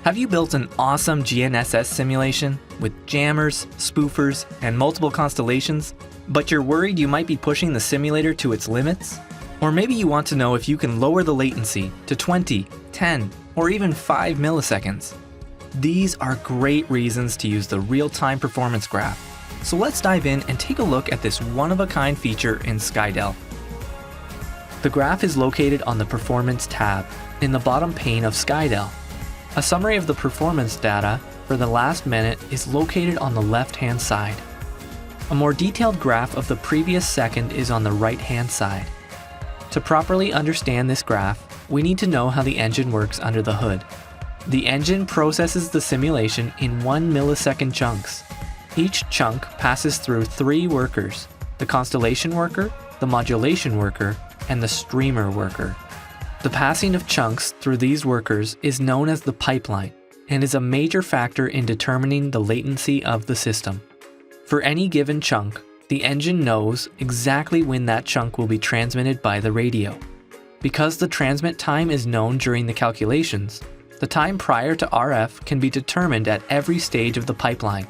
Have you built an awesome GNSS simulation with jammers, spoofers, and multiple constellations, but you're worried you might be pushing the simulator to its limits? Or maybe you want to know if you can lower the latency to 20, 10, or even 5 milliseconds. These are great reasons to use the real-time performance graph. So let's dive in and take a look at this one-of-a-kind feature in Skydel. The graph is located on the Performance tab in the bottom pane of Skydel. A summary of the performance data for the last minute is located on the left-hand side. A more detailed graph of the previous second is on the right-hand side. To properly understand this graph, we need to know how the engine works under the hood. The engine processes the simulation in 1 millisecond chunks. Each chunk passes through 3 workers: the constellation worker, the modulation worker, and the streamer worker. The passing of chunks through these workers is known as the pipeline and is a major factor in determining the latency of the system. For any given chunk, the engine knows exactly when that chunk will be transmitted by the radio. Because the transmit time is known during the calculations, the time prior to RF can be determined at every stage of the pipeline.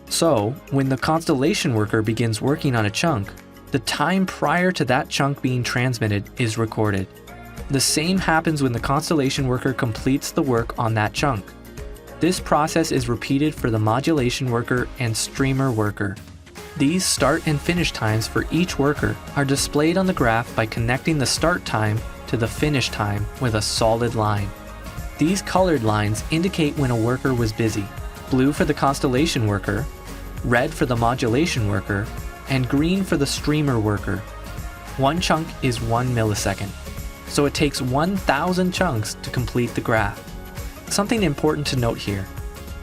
So, when the constellation worker begins working on a chunk, the time prior to that chunk being transmitted is recorded. The same happens when the constellation worker completes the work on that chunk. This process is repeated for the modulation worker and streamer worker. These start and finish times for each worker are displayed on the graph by connecting the start time to the finish time with a solid line. These colored lines indicate when a worker was busy: blue for the constellation worker, red for the modulation worker, and green for the streamer worker. One chunk is 1 millisecond, so it takes 1,000 chunks to complete the graph. Something important to note here: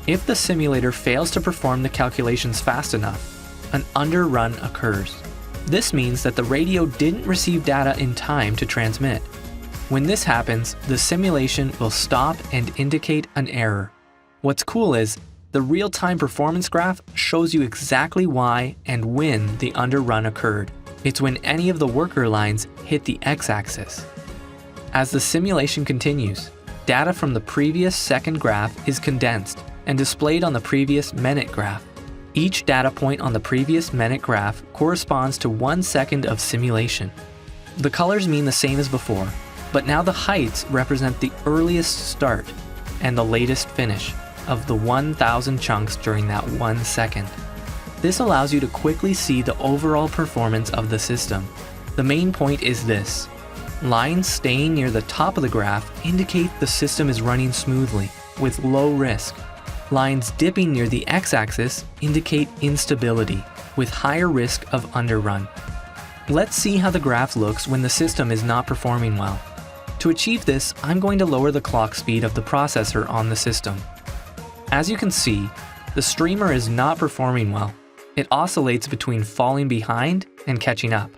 if the simulator fails to perform the calculations fast enough, an underrun occurs. This means that the radio didn't receive data in time to transmit. When this happens, the simulation will stop and indicate an error. What's cool is, the real-time performance graph shows you exactly why and when the underrun occurred. It's when any of the worker lines hit the x-axis. As the simulation continues, data from the previous second graph is condensed and displayed on the previous minute graph. Each data point on the previous minute graph corresponds to 1 second of simulation. The colors mean the same as before, but now the heights represent the earliest start and the latest finish of the 1,000 chunks during that 1 second. This allows you to quickly see the overall performance of the system. The main point is this: lines staying near the top of the graph indicate the system is running smoothly, with low risk. Lines dipping near the x-axis indicate instability, with higher risk of underrun. Let's see how the graph looks when the system is not performing well. To achieve this, I'm going to lower the clock speed of the processor on the system. As you can see, the streamer is not performing well. It oscillates between falling behind and catching up.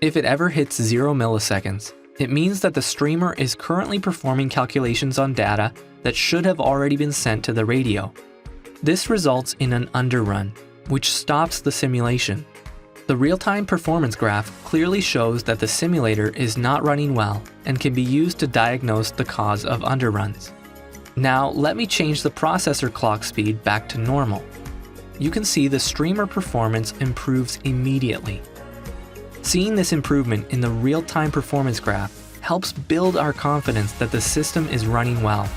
If it ever hits 0 milliseconds, it means that the streamer is currently performing calculations on data that should have already been sent to the radio. This results in an underrun, which stops the simulation. The real-time performance graph clearly shows that the simulator is not running well and can be used to diagnose the cause of underruns. Now let me change the processor clock speed back to normal. You can see the streamer performance improves immediately. Seeing this improvement in the real-time performance graph helps build our confidence that the system is running well.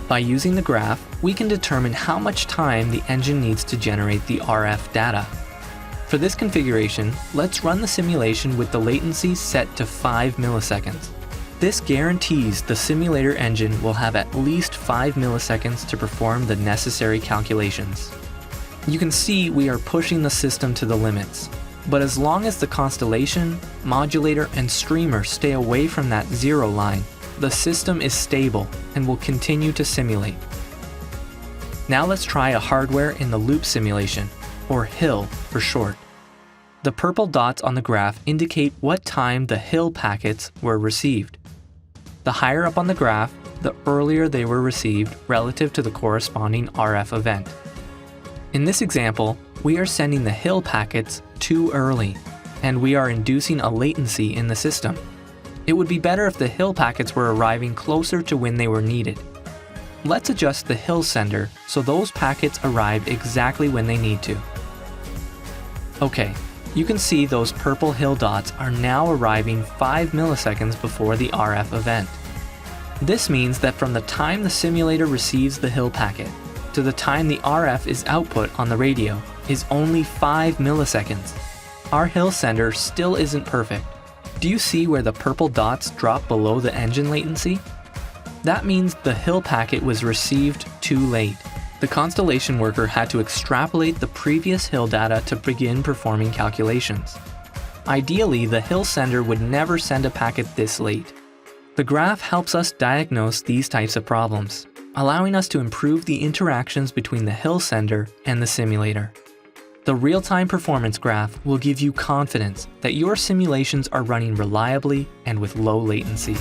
By using the graph, we can determine how much time the engine needs to generate the RF data. For this configuration, let's run the simulation with the latency set to 5 milliseconds. This guarantees the simulator engine will have at least 5 milliseconds to perform the necessary calculations. You can see we are pushing the system to the limits, but as long as the constellation, modulator, and streamer stay away from that 0 line, the system is stable and will continue to simulate. Now let's try a hardware in the loop simulation, or HIL for short. The purple dots on the graph indicate what time the HIL packets were received. The higher up on the graph, the earlier they were received relative to the corresponding RF event. In this example, we are sending the HIL packets too early, and we are inducing a latency in the system. It would be better if the HIL packets were arriving closer to when they were needed. Let's adjust the hill sender so those packets arrive exactly when they need to. Okay, you can see those purple hill dots are now arriving 5 milliseconds before the RF event. This means that from the time the simulator receives the hill packet to the time the RF is output on the radio is only 5 milliseconds. Our hill sender still isn't perfect. Do you see where the purple dots drop below the engine latency? That means the hill packet was received too late. The constellation worker had to extrapolate the previous hill data to begin performing calculations. Ideally, the hill sender would never send a packet this late. The graph helps us diagnose these types of problems, allowing us to improve the interactions between the hill sender and the simulator. The real-time performance graph will give you confidence that your simulations are running reliably and with low latency.